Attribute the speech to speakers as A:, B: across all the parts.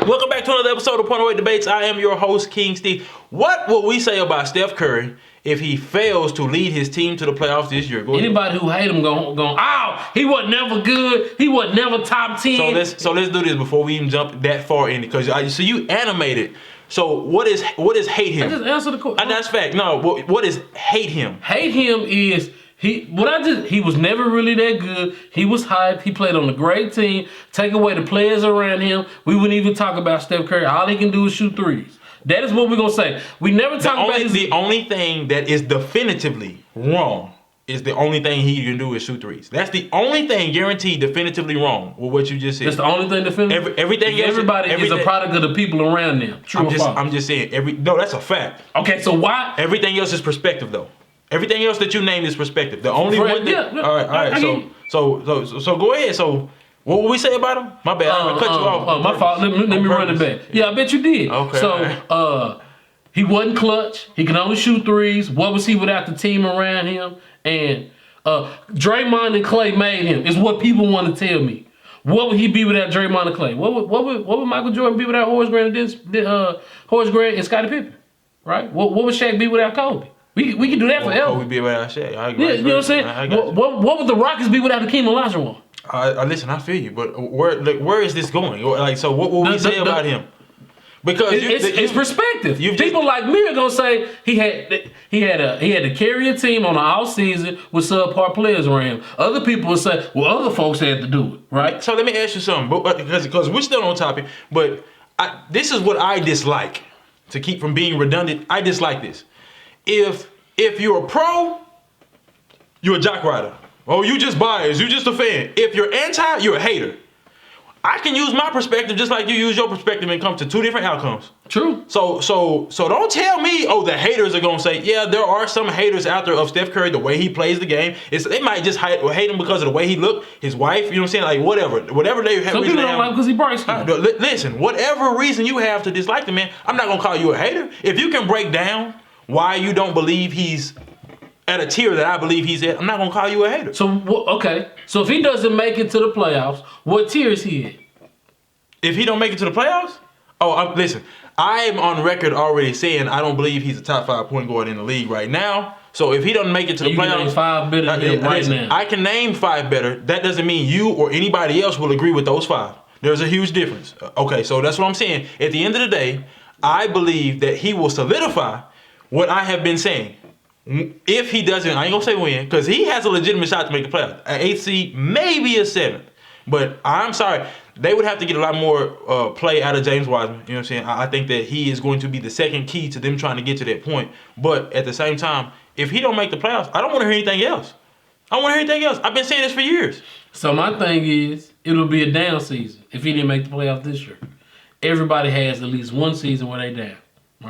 A: Welcome back to another episode of Point Away Debates. I am your host, King Steve. What will we say about Steph Curry if he fails to lead his team to the playoffs this year?
B: Anybody who hate him going, he wasn't never good. He wasn't never top 10.
A: So let's do this before we even jump that far in, because so you animated. So what is hate him?
B: I just answered the question.
A: That's fact. No, what is hate him?
B: Hate him is he was never really that good. He was hyped. He played on a great team. Take away the players around him, we wouldn't even talk about Steph Curry. All he can do is shoot threes. That is what we're gonna say. We never talk about
A: the only thing that is definitively wrong is the only thing he can do is shoot threes. That's the only thing guaranteed definitively wrong with what you just said.
B: That's the only thing definitively.
A: Everything else.
B: Everybody is a product of the people around them. True or false?
A: I'm just saying. No, that's a fact.
B: Okay, so why?
A: Everything else is perspective, though. Everything else that you named is perspective. The only one thing.
B: Yeah,
A: all right. So go ahead. So what would we say about him? My bad. I cut you off.
B: My fault. Let me run it back. Yeah, I bet you did.
A: Okay.
B: So he wasn't clutch. He can only shoot threes. What was he without the team around him? And Draymond and Clay made him. Is what people want to tell me. What would he be without Draymond and Clay? What would Michael Jordan be without Horace Grant and Scottie Pippen? Right? What would Shaq be without Kobe? We can do that forever.
A: Kobe be without Shaq. I agree.
B: Yeah, you know what I'm saying? What would the Rockets be without Hakeem Olajuwon?
A: Listen, I feel you, but where is this going? Like, so what will we say about him? Because
B: it's perspective. People like me are gonna say he had to carry a team on the off season with subpar players around him. Other people will say, well, other folks had to do it, right?
A: So let me ask you something, because we're still on topic. But this is what I dislike. To keep from being redundant, I dislike this. If you're a pro, you're a jock rider. Oh, you just biased. You just a fan. If you're anti, you're a hater. I can use my perspective just like you use your perspective and come to two different outcomes.
B: True.
A: So don't tell me, the haters are gonna say, yeah, there are some haters out there of Steph Curry, the way he plays the game. They might just hate him because of the way he looked, his wife, you know what I'm saying? Like whatever they have.
B: Some people don't like him because he bright skinned.
A: Listen, whatever reason you have to dislike the man, I'm not gonna call you a hater. If you can break down why you don't believe he's at a tier that I believe he's at, I'm not gonna call you a hater.
B: So okay. So if he doesn't make it to the playoffs, what tier is he at?
A: If he don't make it to the playoffs? Listen, I am on record already saying I don't believe he's a top 5 point guard in the league right now. So if he doesn't make it to the playoffs,
B: can name 5 better than him right now.
A: I can name 5 better. That doesn't mean you or anybody else will agree with those 5. There's a huge difference. Okay, so that's what I'm saying. At the end of the day, I believe that he will solidify what I have been saying. If he doesn't, I ain't gonna say when, because he has a legitimate shot to make the playoffs. An 8th seed, maybe a 7th. But I'm sorry, they would have to get a lot more play out of James Wiseman. You know what I'm saying? I think that he is going to be the second key to them trying to get to that point. But at the same time, if he don't make the playoffs, I don't want to hear anything else. I don't want to hear anything else. I've been saying this for years.
B: So my thing is, it'll be a down season if he didn't make the playoffs this year. Everybody has at least one season where they down.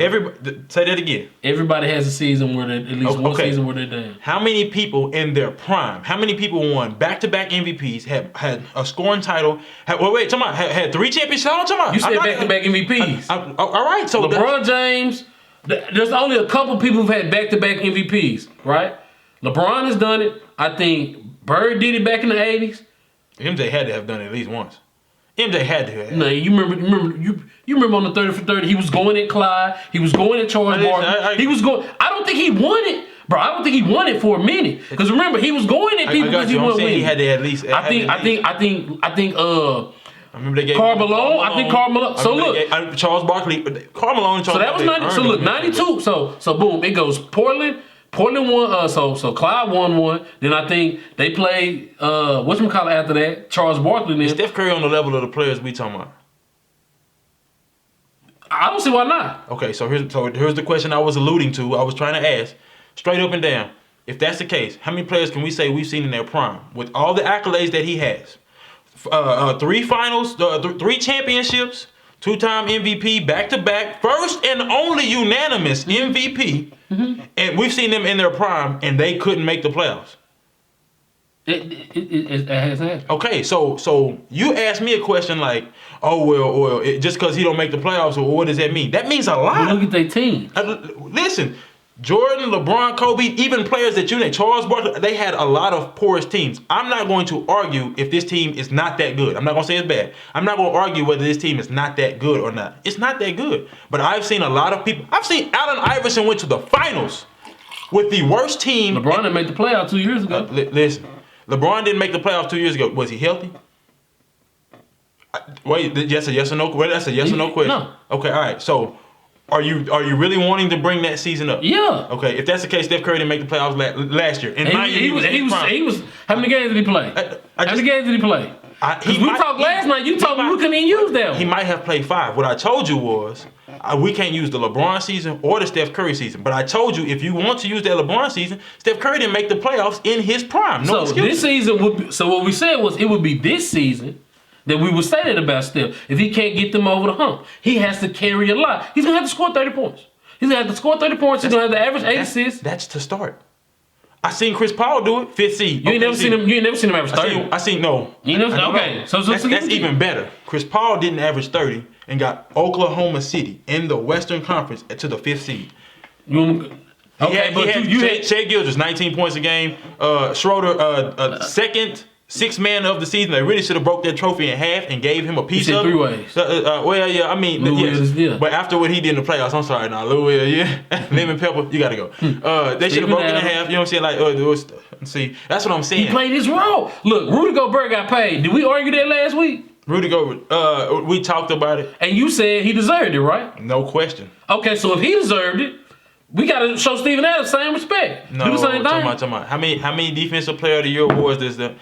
A: Everybody, say that again.
B: Everybody has a season where they one season where they're down.
A: How many people in their prime? How many people won back-to-back MVPs? Had a scoring title? Had 3 championships?
B: You said back-to-back MVPs.
A: All right, so
B: LeBron James. There's only a couple people who've had back-to-back MVPs, right? LeBron has done it. I think Bird did it back in the '80s.
A: MJ had to have done it at least once. MJ had to have.
B: No, you remember on the 30 for 30, he was going at Clyde, he was going at Charles Barkley. He was going. I don't think he won it, bro. I don't think he won it for a minute. Because remember, he was going at people because he wasn't winning.
A: He had to at least.
B: I think.
A: I remember they gave
B: Carmelo. I think Carmelo. So look,
A: Charles Barkley, Carmelo and Charles.
B: So that was 90. So look, 92. So boom, it goes Portland. Portland won. So Clyde won one. Then I think they played. Whatchamacallit after that? Charles Barkley. Then
A: Steph Curry on the level of the players we talking about.
B: I don't see why not.
A: Okay, so here's the question I was alluding to. I was trying to ask, straight up and down. If that's the case, how many players can we say we've seen in their prime with all the accolades that he has? 3 finals, 3 championships, 2-time MVP, back-to-back, first and only unanimous MVP. Mm-hmm. And we've seen them in their prime, and they couldn't make the playoffs.
B: It has happened.
A: Okay, so you asked me a question like, just because he don't make the playoffs, what does that mean? That means a lot.
B: Well, look at their team.
A: Listen, Jordan, LeBron, Kobe, even players that you named, Charles Barkley, they had a lot of porous teams. I'm not going to argue if this team is not that good. I'm not going to say it's bad. I'm not going to argue whether this team is not that good or not. It's not that good. But I've seen a lot of people. I've seen Allen Iverson went to the finals with the worst team.
B: LeBron didn't make the playoffs 2 years ago.
A: Listen, LeBron didn't make the playoffs 2 years ago. Was he healthy? Wait, that's a yes or no? Well, that's a yes or no question.
B: No.
A: Okay, all right. So, are you really wanting to bring that season up?
B: Yeah.
A: Okay, if that's the case, Steph Curry didn't make the playoffs last year. In my year,
B: he was. How many games did he play? How many games did he play? We talked last night. You told me we couldn't even use that one.
A: He might have played 5. What I told you was we can't use the LeBron season or the Steph Curry season. But I told you if you want to use that LeBron season, Steph Curry didn't make the playoffs in his prime. No
B: so
A: excuses.
B: This season would be, so what we said was it would be this season that we would say that about Steph. If he can't get them over the hump, he has to carry a lot. He's gonna have to score 30 points. He's gonna have to score 30 points. He's gonna have to average 8 assists.
A: That's to start. I seen Chris Paul do it, 5th seed.
B: You ain't never seen him. You ain't never seen him average 30.
A: I seen no.
B: You know, okay. So
A: that's even better. Chris Paul didn't average 30 and got Oklahoma City in the Western Conference to the 5th seed. Shea Gilgeous 19 points a game. Schroeder second. 6th man of the season. They really should have broke that trophy in half and gave him a piece of it.
B: 3 ways.
A: Well, yeah, I mean, yes. But after what he did in the playoffs, I'm sorry now, Lou Will, yeah, Lemon Pepper, you got to go. They should have broken it in half. You know what I'm saying? See, that's what I'm saying.
B: He played his role. Look, Rudy Gobert got paid. Did we argue that last week?
A: Rudy Gobert, we talked about it.
B: And you said he deserved it, right?
A: No question.
B: Okay, so if he deserved it, we got to show Steven Adams the same respect.
A: No,
B: do the same thing.
A: Talking about. How many defensive player of the year awards does the...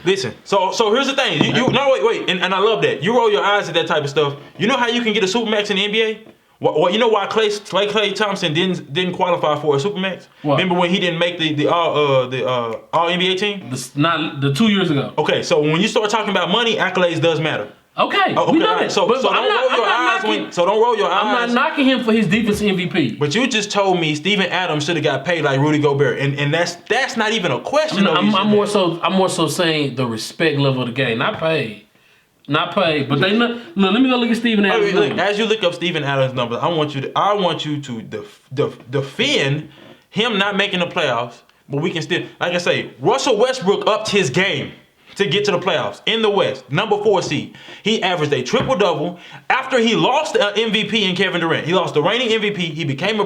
A: Listen, so here's the thing. Wait, and I love that. You roll your eyes at that type of stuff. You know how you can get a Supermax in the NBA? Well, you know why Klay Thompson didn't qualify for a Supermax? What? Remember when he didn't make the all NBA team?
B: Not the 2 years ago.
A: Okay, so when you start talking about money, accolades does matter.
B: Okay, we know that.
A: So don't roll your eyes.
B: I'm not knocking him for his defense MVP.
A: But you just told me Steven Adams should have got paid like Rudy Gobert, and that's not even a question.
B: I'm more so saying the respect level of the game, not paid. But they not. Look, let me go look at Steven Adams.
A: Look, as you look up Steven Adams' numbers, I want you to defend him not making the playoffs. But we can still, like I say, Russell Westbrook upped his game to get to the playoffs in the West, number 4 seed. He averaged a triple-double after he lost the MVP in Kevin Durant. He lost the reigning MVP. He became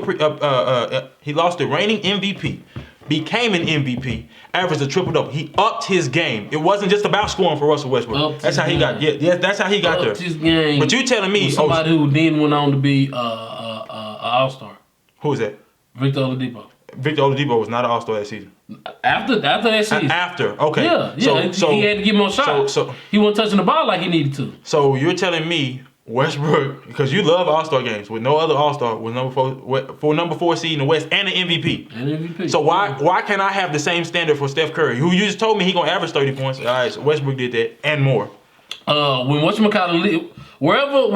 A: he lost the reigning MVP, became an MVP, averaged a triple-double. He upped his game. It wasn't just about scoring for Russell Westbrook. That's how he got. Yeah, that's how he got there.
B: His game.
A: But you telling me
B: somebody who then went on to be an All-Star.
A: Who is that?
B: Victor Oladipo.
A: Victor Oladipo was not an All-Star that season.
B: After that season.
A: Okay.
B: Yeah. So he had to give him a shot. So he wasn't touching the ball like he needed to.
A: So you're telling me Westbrook, because you love All-Star games, with no other All-Star was number 4 seed in the West and an MVP. So why can't I have the same standard for Steph Curry, who you just told me he gonna average 30 points? All right, so Westbrook did that and more.
B: When whatchamacallit, wherever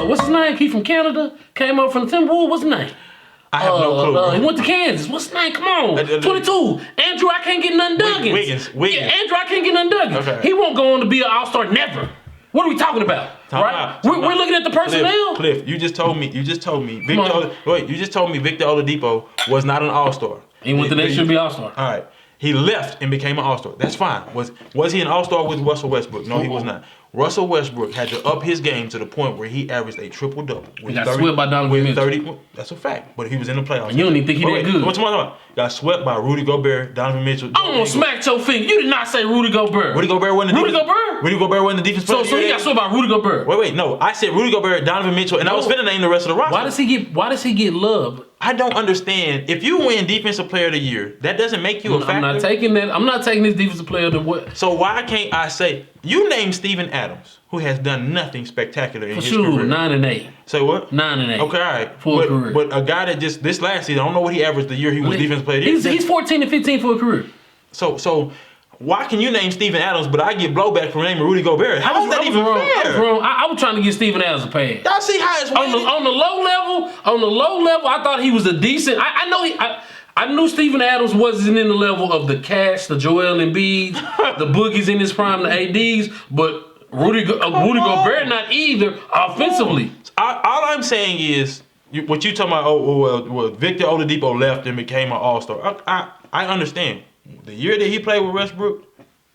B: what's his name? He from Canada, came up from the Timberwolves. What's his name?
A: I have no clue.
B: He went to Kansas. What's his name? Come on. 22. Andrew, I can't get none Duggins.
A: Wiggins.
B: Yeah, Andrew, I can't get none Duggins.
A: Okay.
B: He won't go on to be an All-Star never. What are we talking about? We're looking at the personnel.
A: Cliff, you just told me Victor Oladipo was not an All-Star.
B: He went to next year to be All-Star.
A: All right. He left and became an All-Star. That's fine. Was he an All-Star with Russell Westbrook? No, he was not. Russell Westbrook had to up his game to the point where he averaged a triple-double.
B: He got swept by Donovan Mitchell.
A: 30, that's a fact, but he was in the playoffs.
B: And you don't even think he that good.
A: What you talking about? Got swept by Rudy Gobert, Donovan Mitchell.
B: I'm gonna smack your finger. You did not say Rudy Gobert.
A: Rudy Gobert wasn't the defense. Rudy Gobert wasn't the defense player.
B: So he got swept by Rudy Gobert.
A: Wait, no. I said Rudy Gobert, Donovan Mitchell, and I was finna name the rest of the roster.
B: Why does he get love?
A: I don't understand. If you win Defensive Player of the Year, that doesn't make you a factor.
B: I'm not taking that. I'm not taking this Defensive Player of the what?
A: So why can't I say you name Steven Adams, who has done nothing spectacular in his career?
B: 9-8.
A: Say what?
B: 9-8.
A: Okay, all right.
B: For a career.
A: But a guy that just this last season, I don't know what he averaged the year he was Defensive Player of the Year.
B: He's 14-15 for a career.
A: So why can you name Steven Adams, but I get blowback for naming Rudy Gobert? How is that even fair?
B: I was trying to get Steven Adams a pass.
A: Y'all see how it's
B: on the low level, I thought he was a decent. I knew Steven Adams wasn't in the level of the Cash, the Joel Embiid, the Boogies in his prime, the ADs, but Rudy Gobert not either offensively.
A: All I'm saying is what you talking about? Well, Victor Oladipo left and became an All-Star. I understand. The year that he played with Westbrook,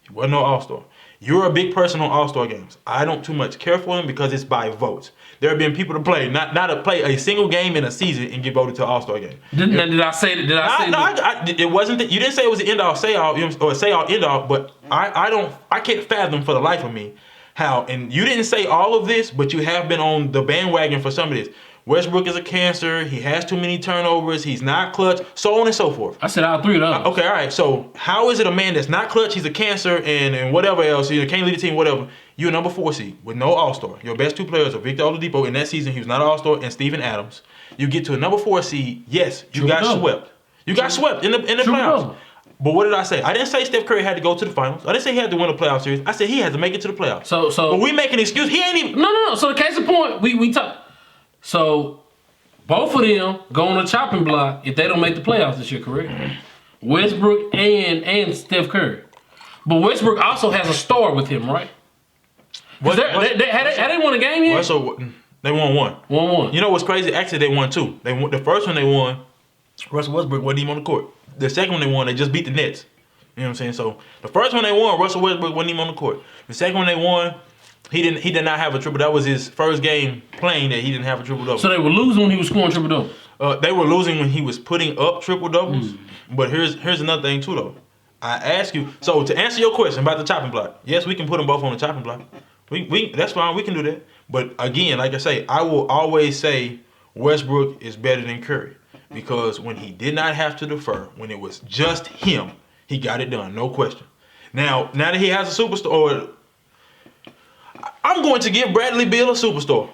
A: he wasn't no All-Star. You're a big person on All-Star games. I don't too much care for him because it's by votes. There have been people to play, not to play a single game in a season and get voted to an All-Star game.
B: Did I say that?
A: It wasn't that. You didn't say it was an end-all, say-all, or say-all, end-all. But I can't fathom for the life of me how. And you didn't say all of this, but you have been on the bandwagon for some of this. Westbrook is a cancer. He has too many turnovers. He's not clutch. So on and so forth.
B: I said all three of those.
A: Okay, all right. So how is it a man that's not clutch? He's a cancer and whatever else. He can't lead the team, whatever. You're a number 4 seed with no All-Star. Your best 2 players are Victor Oladipo. In that season, he was not an All-Star, and Steven Adams. You get to a number 4 seed. Yes, you got swept. You got swept in the playoffs. But what did I say? I didn't say Steph Curry had to go to the finals. I didn't say he had to win a playoff series. I said he had to make it to the playoffs.
B: So
A: but we make an excuse. He ain't even.
B: No. So the case in point, we talk. So both of them go on a chopping block if they don't make the playoffs this year, correct? Westbrook and Steph Curry. But Westbrook also has a star with him, right? Had they won a game yet?
A: They won one.
B: 1-1.
A: You know what's crazy? Actually, they won 2. The first one they won, Russell Westbrook wasn't even on the court. The second one they won, they just beat the Nets. You know what I'm saying? So the first one they won, Russell Westbrook wasn't even on the court. The second one they won, he did not have a triple. That was his first game playing that he didn't have a triple double.
B: So they were losing when he was scoring triple double.
A: They were losing when he was putting up triple doubles. But here's another thing too though. I ask you. So to answer your question about the chopping block, yes, we can put them both on the chopping block. We that's fine. We can do that. But again, like I say, I will always say Westbrook is better than Curry because when he did not have to defer, when it was just him, he got it done, no question. Now that he has a superstar. I'm going to give Bradley Beal a superstar.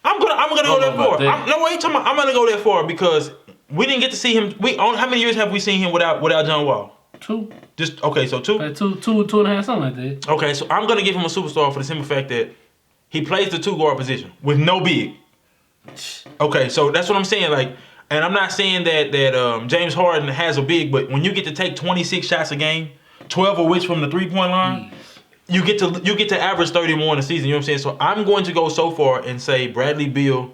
A: I'm gonna go that far. I'm gonna go that far because we didn't get to see him. How many years have we seen him without John Wall?
B: 2.
A: Just okay, so 2.
B: Like 2.5, something like that.
A: Okay, so I'm gonna give him a superstar for the simple fact that he plays the 2 guard position with no big. Okay, so that's what I'm saying. Like, and I'm not saying that James Harden has a big, but when you get to take 26 shots a game, 12 of which from the 3-point line. You get to average 30 more in a season. You know what I'm saying? So I'm going to go so far and say Bradley Beal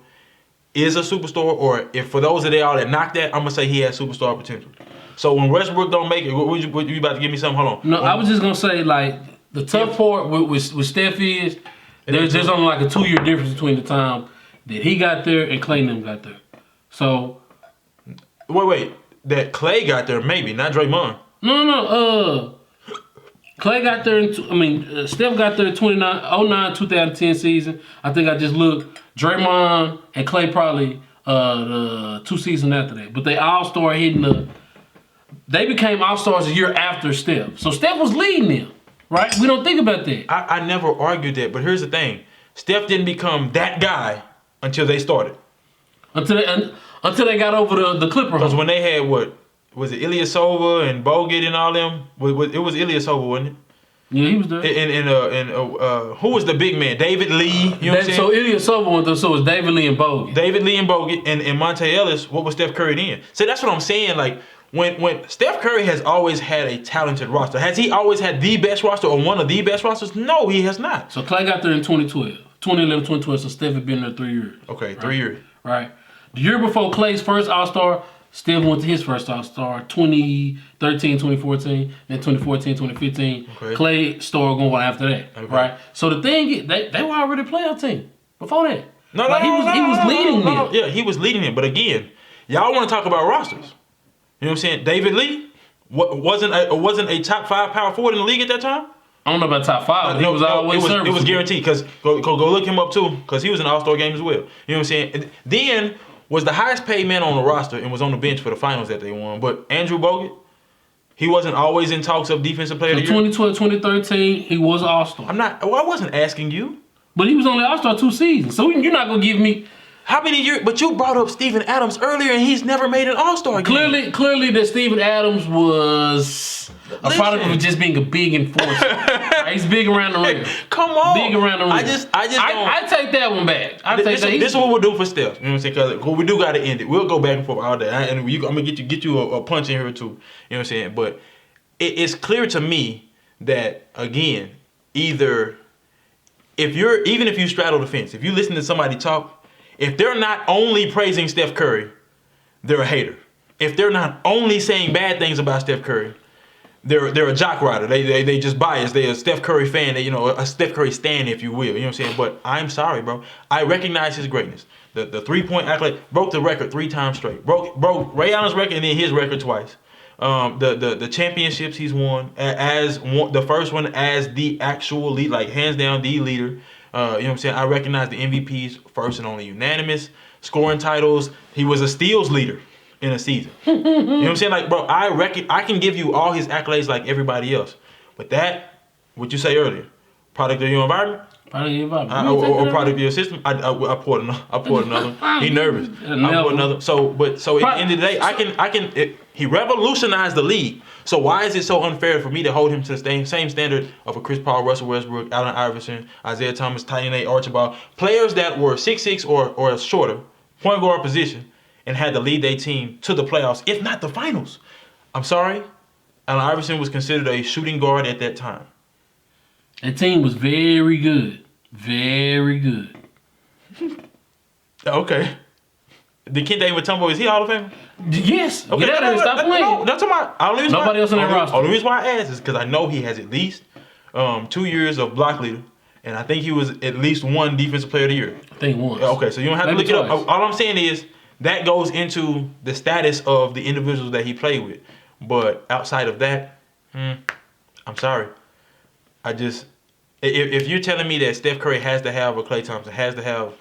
A: is a superstar, or if for those of y'all that knock that, I'm gonna say he has superstar potential. So when Westbrook don't make it, what you about to give me something? Hold on.
B: No, I was just gonna say like the tough part with Steph is there's only like a 2-year difference between the time that he got there and Klay and them got there. So
A: wait, that Klay got there maybe, not Draymond.
B: No. Klay got there Steph got there in 2010 season. I think I just looked. Draymond and Klay probably the 2 seasons after that. But they all started hitting they became all-stars a year after Steph. So Steph was leading them, right? We don't think about that.
A: I never argued that, but here's the thing. Steph didn't become that guy until they started. Until
B: they got over the Clipper.
A: Because when they had what? Was it Ilyasova and Bogut and all them? It was Ilyasova, wasn't it?
B: Yeah, he was there.
A: And who was the big man? David Lee. You know what I'm saying?
B: So Ilyasova went there, so it was David Lee and Bogut.
A: David Lee and Bogut and Monte Ellis. What was Steph Curry then? So that's what I'm saying. Like when Steph Curry has always had a talented roster. Has he always had the best roster or one of the best rosters? No, he has not.
B: So Klay got there in 2012. 2011, 2012, so Steph had been there 3 years.
A: Okay,
B: right?
A: 3 years.
B: Right. The year before Klay's first All-Star, Steph went to his first All-Star, 2013, 2014, then 2014, 2015. Okay. Klay started going after that, right? So the thing is, they were already a playoff team before that. He was leading them.
A: Yeah, he was leading them. But again, y'all want to talk about rosters. You know what I'm saying? David Lee wasn't a top 5 power forward in the league at that time?
B: I don't know about top 5. He was always serviceable.
A: It was guaranteed because go look him up too because he was in the All-Star game as well. You know what I'm saying? And then was the highest paid man on the roster and was on the bench for the finals that they won. But Andrew Bogut, he wasn't always in talks of defensive player of the year.
B: 2012, 2013, he was an All-Star.
A: I wasn't asking you.
B: But he was only All-Star 2 seasons. So you're not going to give me...
A: How many years? But you brought up Steven Adams earlier and he's never made an All-Star game.
B: Clearly that Steven Adams was a product of just being a big enforcer. He's big around the rim.
A: Come on.
B: Big around the rim.
A: I
B: take that one back.
A: This is what we'll do for Steph. You know what I'm saying? Because we do got to end it. We'll go back and forth all day. And I'm going to get you a punch in here too. You know what I'm saying? But it's clear to me that, again, even if you straddle the fence, if you listen to somebody talk, if they're not only praising Steph Curry, they're a hater. If they're not only saying bad things about Steph Curry, they're a jock rider. They just biased. They're a Steph Curry fan. They, a Steph Curry stan, if you will. You know what I'm saying? But I'm sorry, bro. I recognize his greatness. The 3-point accolade broke the record 3 times straight. Broke Ray Allen's record and then his record twice. The championships he's won the first one as the actual lead, like hands down the leader. You know what I'm saying? I recognize the MVPs first and only unanimous. Scoring titles. He was a steals leader in a season. You know what I'm saying? Like, bro, I can give you all his accolades like everybody else. But that, what you say earlier, product of your environment?
B: Product of your environment.
A: Or product of your system? I poured another. He nervous. I poured another. So at the end of the day, he revolutionized the league. So why is it so unfair for me to hold him to the same standard of a Chris Paul, Russell Westbrook, Allen Iverson, Isaiah Thomas, Tiny Archibald, players that were 6'6" or shorter, point guard position, and had to lead their team to the playoffs, if not the finals? I'm sorry, Allen Iverson was considered a shooting guard at that time.
B: That team was very good. Very good.
A: Okay. The Kent Mutombo, is he Hall of Fame?
B: Yes. Okay. Get out of here. Stop playing.
A: No, that's my.
B: Nobody else on that roster.
A: Only reason why I asked is because I know he has at least 2 years of block leader, and I think he was at least 1 defensive player of the year.
B: I think once.
A: Okay, so you don't have
B: Maybe
A: to look
B: twice.
A: it up. All I'm saying is that goes into the status of the individuals that he played with. But outside of that, I'm sorry. If you're telling me that Steph Curry has to have a Klay Thompson, has to have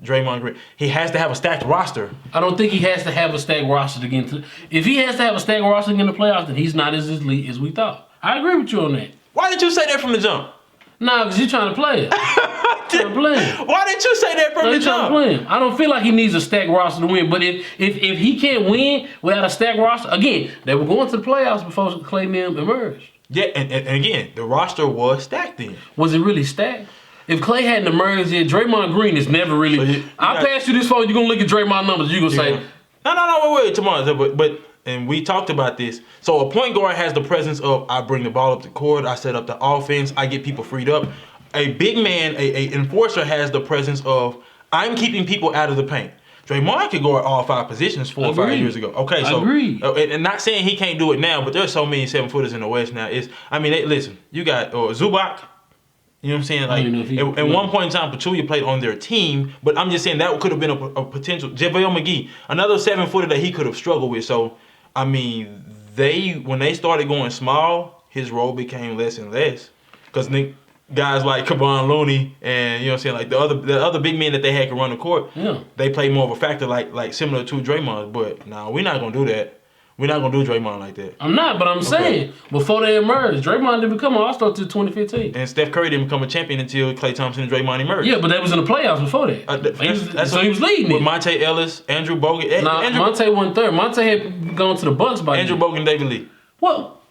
A: Draymond Green, he has to have a stacked roster.
B: I don't think he has to have a stacked roster to get into. If he has to have a stacked roster to get in the playoffs, then he's not as elite as we thought. I agree with you on that.
A: Why did you say that from the jump?
B: Nah, because you're trying to play it.
A: Why didn't you say that from the jump?
B: Play him. I don't feel like he needs a stacked roster to win. But if he can't win without a stacked roster, again, they were going to the playoffs before Klay Mim emerged.
A: Yeah, and again, the roster was stacked then.
B: Was it really stacked? If Klay hadn't emerged yet, Draymond Green is never really. I'll pass you this phone. You're gonna look at Draymond numbers. You're gonna say,
A: no, wait, tomorrow. But and we talked about this. So a point guard has the presence of I bring the ball up the court, I set up the offense, I get people freed up. A big man, a enforcer has the presence of I'm keeping people out of the paint. Draymond could go at all 5 positions 4 or 5 years ago. Okay, so and not saying he can't do it now, but there's so many 7-footers in the West now. Listen, you got Zubac. You know what I'm saying? Like at one point in time, Pachulia played on their team, but I'm just saying that could have been a potential. JaVale McGee, another 7-footer that he could have struggled with. So, I mean, when they started going small, his role became less and less because guys like Kevon Looney and you know what I'm saying, like the other big men that they had to run the court, they played more of a factor like similar to Draymond. But no, we're not gonna do that. We're not gonna do Draymond like that.
B: I'm not, but I'm saying before they emerged, Draymond didn't become an All-Star until 2015.
A: And Steph Curry didn't become a champion until Klay Thompson and Draymond emerged.
B: Yeah, but they was in the playoffs before that. So he was leading
A: with
B: it.
A: Monte Ellis, Andrew Bogut.
B: Monte won third. Monte had gone to the Bucks by
A: Andrew Bogut and David Lee.
B: Well,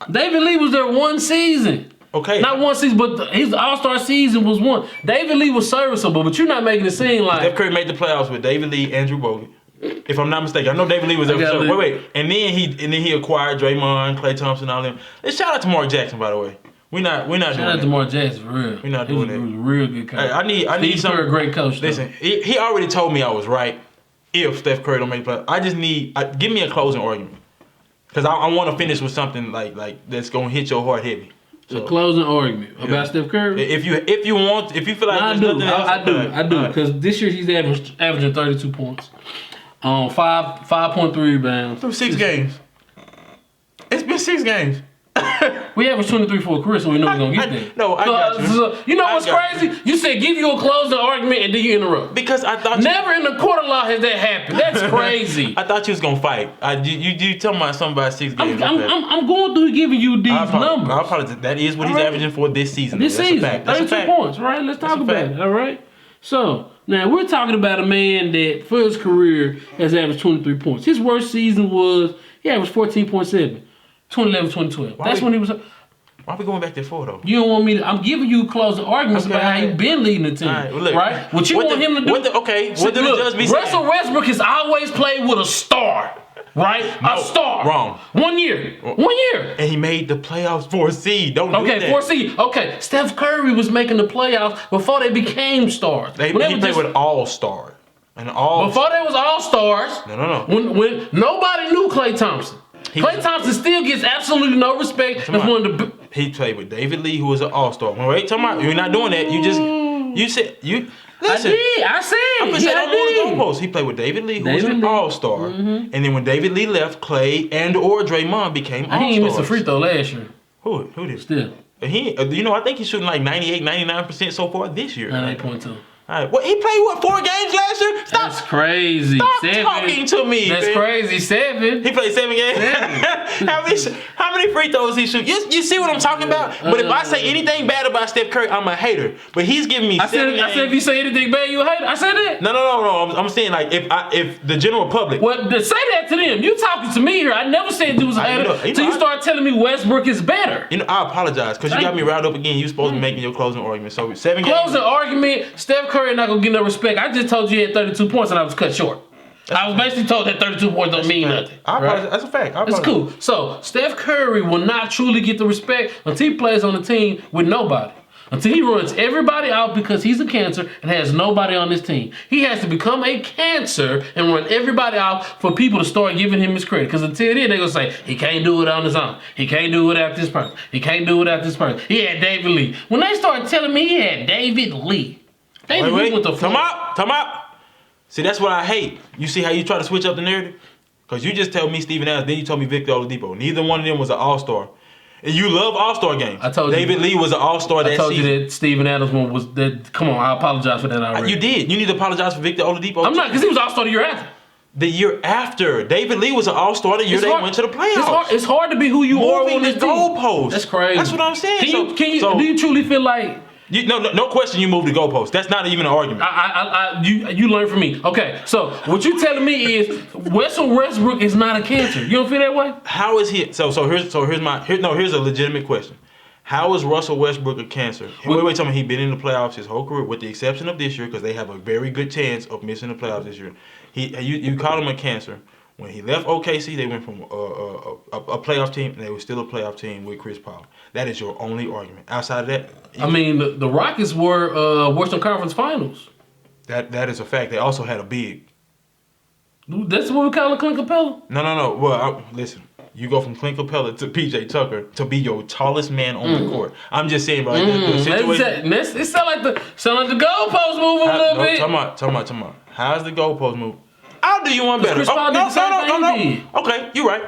B: David Lee was there 1 season.
A: Okay.
B: Not 1 season, but his All-Star season was 1. David Lee was serviceable, but you're not making it seem like
A: Steph Curry made the playoffs with David Lee, Andrew Bogut. If I'm not mistaken, I know David Lee was there. Wait, and then he acquired Draymond, Klay Thompson, all them. Let's shout out to Mark Jackson, by the way. We're not doing that.
B: Shout out to Mark Jackson for real.
A: We're not doing that.
B: He was a real good coach.
A: I need some.
B: A great coach.
A: Listen, he already told me I was right. If Steph Curry don't make the playoffs, I just need give me a closing argument because I want to finish with something like that's gonna hit your heart heavy.
B: So, a closing argument about Steph Curry.
A: If you feel like there's nothing else,
B: I do because this year he's averaging 32 points. 5.3 rebounds.
A: Through 6 games. It's been 6 games.
B: We averaged 23 for a career, so we know we're going to get there.
A: No, I got you.
B: So, you know what's crazy? You said give you a closing argument and then you interrupt.
A: Because I thought
B: never in the court of law has that happened. That's crazy.
A: I thought you was going to fight. You talking about something about 6 games.
B: I'm going through giving you these numbers.
A: I apologize. That is what he's averaging for this season.
B: This season. 32 points, right? Let's talk about it, all right? So, now we're talking about a man that for his career has averaged 23 points. His worst season was, he averaged 14.7. 2011, 2012. That's when he was.
A: Why are we going back there for though?
B: You don't want me to. I'm giving you closing arguments about how you've been leading the team.
A: Right, well, look,
B: right? What you want him to do?
A: What did the judge be saying?
B: Russell Westbrook has always played with a star. right?
A: No,
B: a star.
A: wrong.
B: 1 year. 1 year.
A: And he made the playoffs for a seed. Don't do that.
B: 4 seed. Okay, Steph Curry was making the playoffs before they became stars.
A: He played with all-star.
B: Before they was all-stars.
A: No.
B: When nobody knew Klay Thompson. Klay Thompson still gets absolutely no respect as one of the.
A: He played with David Lee, who was an all-star. Wait, talking about you're not doing that. You said you. Listen,
B: I said.
A: I'm gonna say don't move the goalposts. He played with David Lee, who was an all-star, and then when David Lee left, Klay and/or Draymond became all-stars.
B: He ain't missed a free throw last year.
A: Who did?
B: Still.
A: I think he's shooting like 98, 99% so far this year.
B: 98.2.
A: All right. Well, he played 4 games last year? Stop.
B: That's crazy.
A: Stop
B: 7.
A: talking to me.
B: That's
A: man.
B: crazy. 7.
A: He played 7 games. How many free throws he shoot? You see what I'm talking about? But if I say anything bad about Steph Curry, I'm a hater. But he's giving me 7 games.
B: I said if you say anything bad, you a hater. I said that.
A: No. I'm saying like if the general public.
B: Well, say that to them. You talking to me here. I never said you was a hater until you start telling me Westbrook is better.
A: I apologize because you got me riled up again. You supposed to be making your closing argument. So 7 games.
B: Closing argument. Steph Curry not gonna get no respect. I just told you he had 32 points and I was cut short. I was basically told that 32 points don't mean nothing.
A: Right? That's a fact.
B: It's cool. So Steph Curry will not truly get the respect until he plays on the team with nobody. Until he runs everybody out because he's a cancer and has nobody on his team. He has to become a cancer and run everybody out for people to start giving him his credit. Because until then, they're going to say, he can't do it on his own. He can't do it without this person. He can't do it without this person. He had David Lee. When they started telling me he had David Lee. David Lee with the
A: Come up. See, that's what I hate. You see how you try to switch up the narrative? Because you just tell me Steven Adams, then you told me Victor Oladipo. Neither one of them was an all-star. And you love all-star games.
B: I told
A: David Lee was an all-star that season.
B: I told you that Steven Adams one was that. Come on, I apologize for that already.
A: You did. You need to apologize for Victor Oladipo.
B: I'm not, because he was all-star the year after.
A: The year after. David Lee was an all-star the year they went to the playoffs.
B: It's hard to be who you are on this team.
A: Goalposts.
B: That's crazy.
A: That's what I'm saying.
B: Do you truly feel like...
A: No question you moved the goalpost. That's not even an argument.
B: You learn from me. Okay, so what you telling me is Russell Westbrook is not a cancer. You don't feel that way?
A: How is he? Here's a legitimate question. How is Russell Westbrook a cancer? Wait, tell me he's been in the playoffs his whole career, with the exception of this year, because they have a very good chance of missing the playoffs this year. You call him a cancer. When he left OKC, they went from a playoff team, and they were still a playoff team with Chris Paul. That is your only argument. Outside of that,
B: the Rockets were Western Conference Finals.
A: That is a fact. They also had a big.
B: That's what we call a Clint Capella.
A: No. Well, listen. You go from Clint Capella to PJ Tucker to be your tallest man on the court. I'm just saying, bro. The situation.
B: It sound like the goalpost moving a little bit.
A: Talking about. How's the goalpost move? I'll do you one better.
B: Chris Paul did the same thing.
A: Okay, you're right.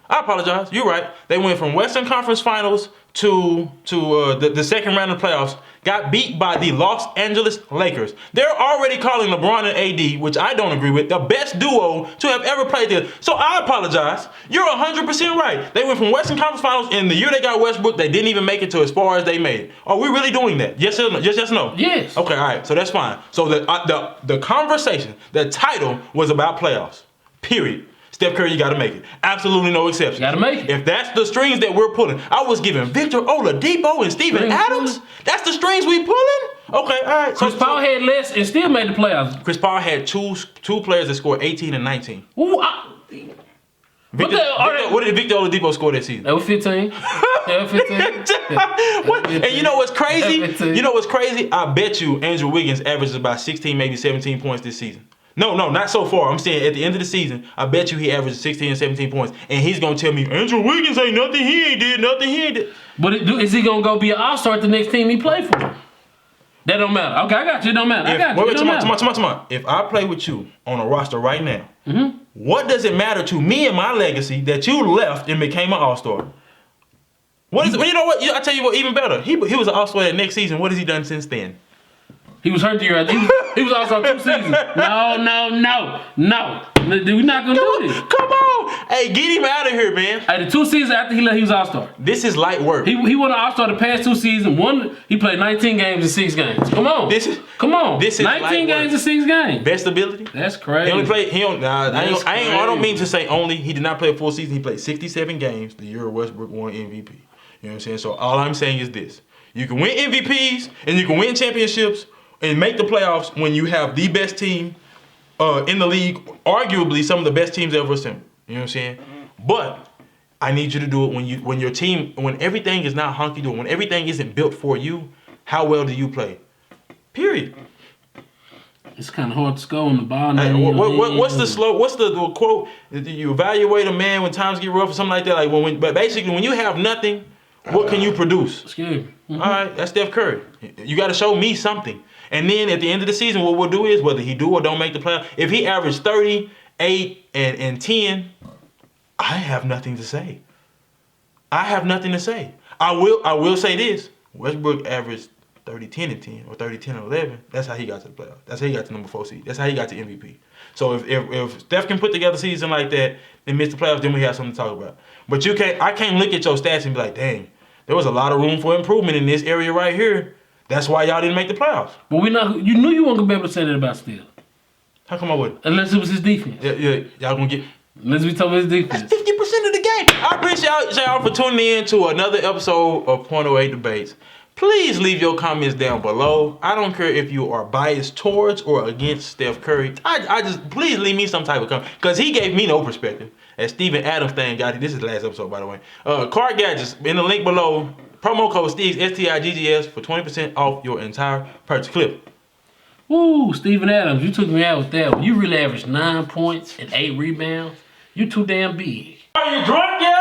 A: I apologize. You're right. They went from Western Conference Finals to the second round of playoffs. Got beat by the Los Angeles Lakers. They're already calling LeBron and AD, which I don't agree with, the best duo to have ever played there. So I apologize. You're 100% right. They went from Western Conference Finals, and the year they got Westbrook, they didn't even make it to as far as they made it. Are we really doing that? Yes or no? Yes, no?
B: Yes.
A: Okay, all right. So that's fine. So the conversation, the title was about playoffs. Period. Steph Curry, you got to make it. Absolutely no exception.
B: Got to make it.
A: If that's the strings that we're pulling, I was giving Victor Oladipo and Steven Adams. That's the strings we pulling? Okay, all right.
B: Chris Paul had less and still made the playoffs.
A: Chris Paul had two players that scored 18 and 19.
B: Ooh,
A: what did Victor Oladipo score that season?
B: That was 15. That was 15.
A: And you know what's crazy? I bet you Andrew Wiggins averages about 16, maybe 17 points this season. No, not so far. I'm saying at the end of the season, I bet you he averages 16 and 17 points. And he's going to tell me, Andrew Wiggins ain't nothing. He ain't did nothing. He ain't did.
B: But is he going to go be an all-star at the next team he play for? That don't matter. Okay, I got you. It don't matter. Come on.
A: If I play with you on a roster right now, what does it matter to me and my legacy that you left and became an all-star? Well, you know what? I tell you what, even better. He was an all-star that next season. What has he done since then?
B: He was hurt the year. He was also 2 seasons. No. We're not gonna do this.
A: Come on, hey, get him out of here, man.
B: Hey, the 2 seasons after he left, he was all-star.
A: This is light work.
B: He won an all-star the past 2 seasons. He played 19 games in 6 games. Come on. This is 19 games in 6 games.
A: Best ability.
B: That's crazy.
A: He only played. I don't mean to say only. He did not play a full season. He played 67 games the year Westbrook won MVP. You know what I'm saying? So all I'm saying is this: you can win MVPs and you can win championships and make the playoffs when you have the best team in the league, arguably some of the best teams ever assembled. You know what I'm saying? But I need you to do it when your team, when everything is not hunky dory, when everything isn't built for you. How well do you play? Period.
B: It's kind of hard to score on the ball.
A: Hey, what's the quote? You evaluate a man when times get rough or something like that. Like but basically when you have nothing, what can you produce?
B: Scary.
A: All right, that's Steph Curry. You got to show me something. And then at the end of the season, what we'll do is whether he do or don't make the playoffs. If he averaged 30, 8, and 10, I have nothing to say. I have nothing to say. I will say this: Westbrook averaged 30, 10, and 10, or 30, 10, and 11. That's how he got to the playoffs. That's how he got to number 4 seed. That's how he got to MVP. So if Steph can put together a season like that and miss the playoffs, then we have something to talk about. But I can't look at your stats and be like, dang, there was a lot of room for improvement in this area right here. That's why y'all didn't make the playoffs.
B: But you knew you weren't gonna be able to say that about Steph.
A: How come I wouldn't?
B: Unless it was his defense.
A: Yeah, y'all gonna get.
B: Unless we talk about his defense.
A: That's 50% of the game. I appreciate y'all for tuning in to another episode of .08 Debates. Please leave your comments down below. I don't care if you are biased towards or against Steph Curry. I just, please leave me some type of comment. Because he gave me no perspective. As Steven Adams thing got it. This is the last episode, by the way. Card Gadgets, in the link below. Promo code STIGGS, STIGGS, for 20% off your entire purchase. Clip.
B: Woo, Steven Adams, you took me out with that one. You really averaged 9 points and 8 rebounds. You too damn big.
A: Are you drunk yet?